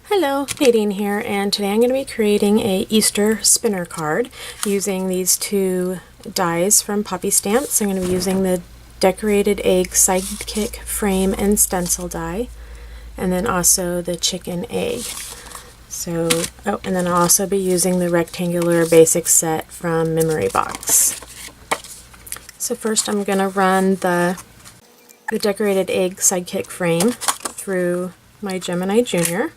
Hello, Nadine here, and today I'm going to be creating a Easter spinner card using these two dies from Poppystamps. I'm going to be using the Decorated Egg Sidekick frame and stencil die, and then also the Chick and Egg. And then I'll also be using the rectangular basic set from Memory Box. So first I'm going to run the Decorated Egg Sidekick frame through my Gemini Junior.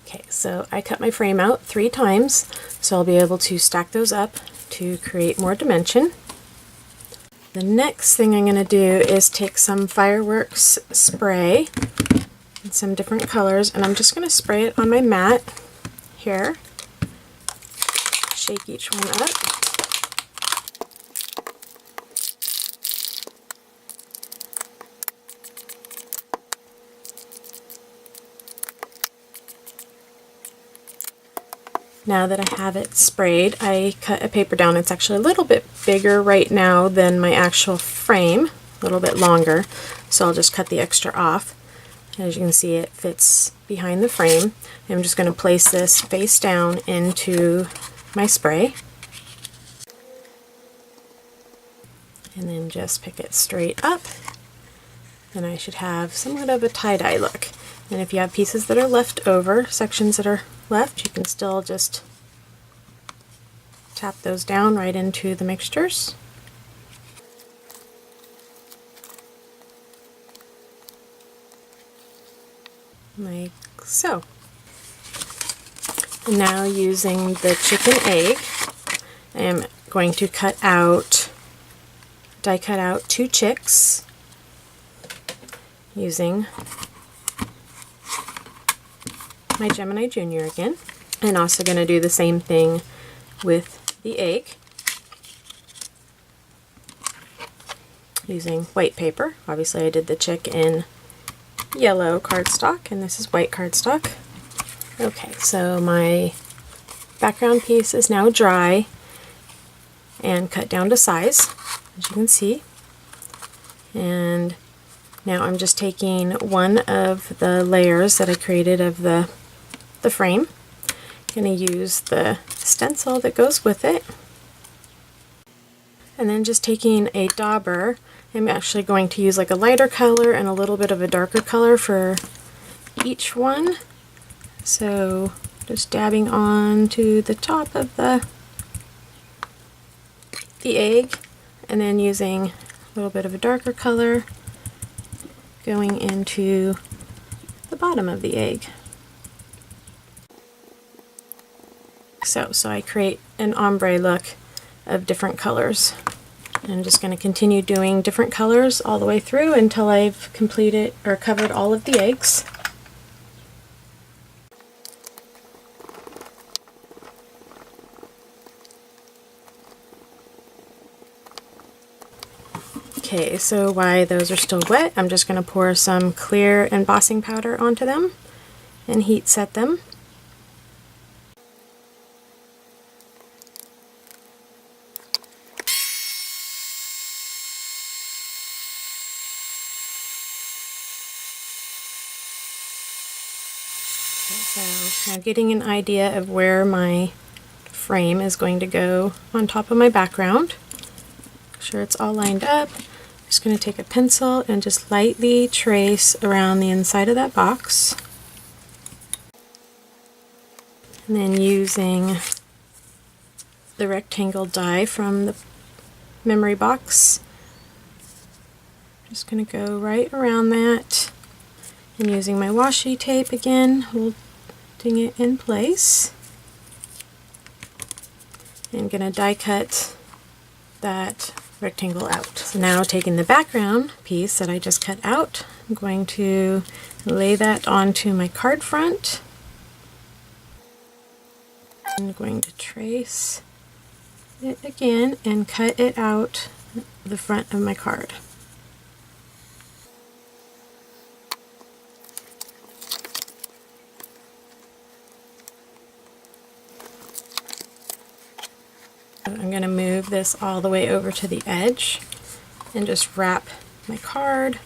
Okay, so I cut my frame out 3 times, so I'll be able to stack those up to create more dimension. The next thing I'm going to do is take some fireworks spray in some different colors, and I'm just going to spray it on my mat here. Shake each one up. Now that I have it sprayed, I cut a paper down. It's actually a little bit bigger right now than my actual frame, a little bit longer, so I'll just cut the extra off. As you can see, it fits behind the frame. I'm just going to place this face down into my spray, and then just pick it straight up. Then I should have somewhat of a tie-dye look. And if you have pieces that are left over, sections that are left, you can still just tap those down right into the mixtures. Like so. And now using the Chick and Egg, I am going to die cut out 2 chicks using my Gemini Junior again, and also going to do the same thing with the egg using white paper. Obviously I did the chick in yellow cardstock and this is white cardstock. Okay, so my background piece is now dry and cut down to size, as you can see, and now I'm just taking one of the layers that I created of the frame. I'm going to use the stencil that goes with it, and then just taking a dauber. I'm actually going to use like a lighter color and a little bit of a darker color for each one. So just dabbing on to the top of the egg, and then using a little bit of a darker color going into the bottom of the egg. So I create an ombre look of different colors. I'm just going to continue doing different colors all the way through until I've completed or covered all of the eggs. Okay, so while those are still wet, I'm just going to pour some clear embossing powder onto them and heat set them. So now getting an idea of where my frame is going to go on top of my background. Make sure it's all lined up. I'm just going to take a pencil and just lightly trace around the inside of that box. And then using the rectangle die from the Memory Box, I'm just going to go right around that. And using my washi tape again, holding it in place. I'm going to die cut that rectangle out. So now taking the background piece that I just cut out, I'm going to lay that onto my card front. I'm going to trace it again and cut it out the front of my card. I'm going to move this all the way over to the edge and just wrap my card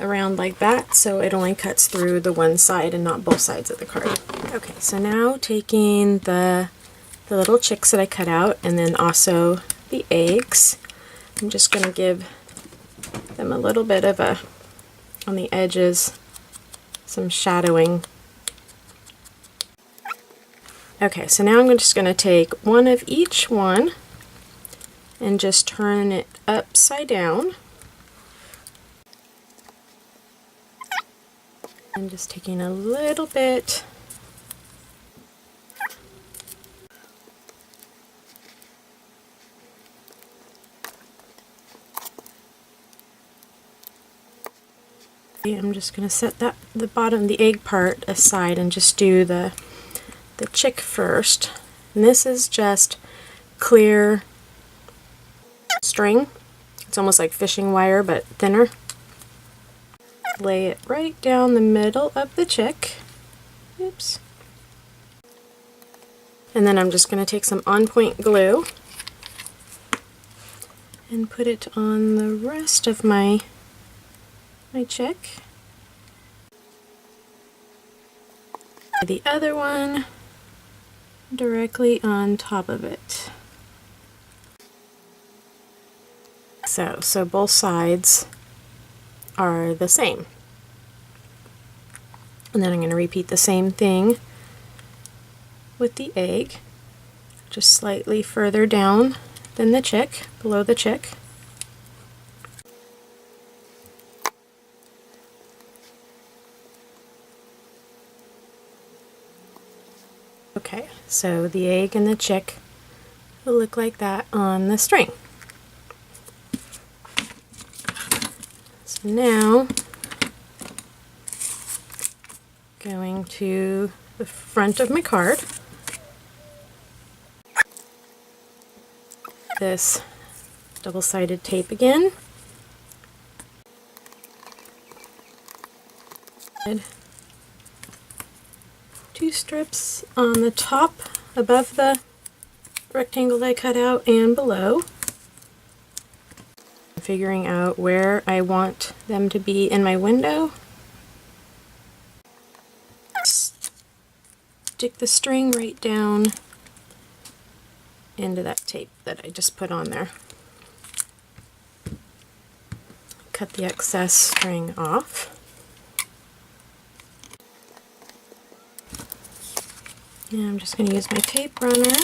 around like that, so it only cuts through the one side and not both sides of the card. Okay, so now taking the little chicks that I cut out, and then also the eggs, I'm just going to give them a little bit of a, on the edges, some shadowing. Okay, so now I'm just going to take one of each one and just turn it upside down. I'm just taking a little bit I'm just going to set the bottom, the egg part aside and just do the chick first. And this is just clear string. It's almost like fishing wire but thinner. Lay it right down the middle of the chick. Oops. And then I'm just going to take some on-point glue and put it on the rest of my chick. The other one directly on top of it. So both sides are the same. And then I'm going to repeat the same thing with the egg, just slightly further down than the chick, below the chick. Okay, so the egg and the chick will look like that on the string. So now, going to the front of my card, this double-sided tape again. Two strips on the top above the rectangle that I cut out and below. Figuring out where I want them to be in my window. Stick the string right down into that tape that I just put on there. Cut the excess string off. And I'm just going to use my tape runner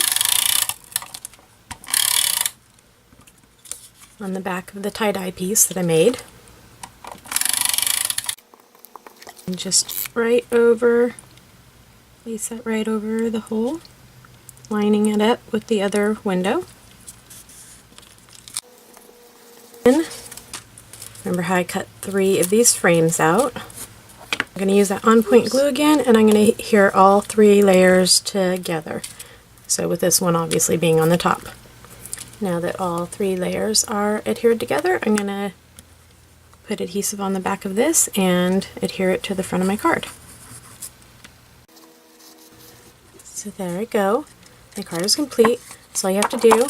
on the back of the tie-dye piece that I made. And just right over, place that right over the hole, lining it up with the other window. And remember how I cut 3 of these frames out. I'm going to use that on-point glue again, and I'm going to adhere all 3 layers together. So with this one obviously being on the top. Now that all 3 layers are adhered together, I'm going to put adhesive on the back of this and adhere it to the front of my card. So there we go. My card is complete. So all you have to do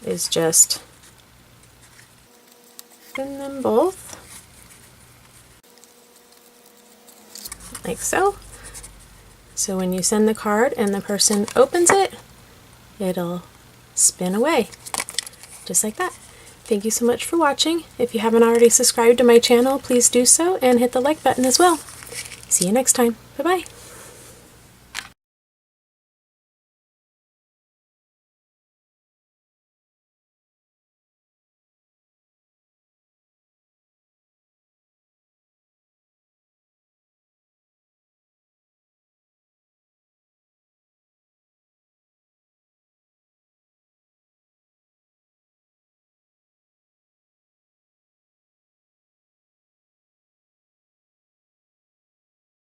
is just open them both. Like so. So when you send the card and the person opens it, it'll spin away. Just like that. Thank you so much for watching. If you haven't already subscribed to my channel, please do so and hit the like button as well. See you next time. Bye-bye.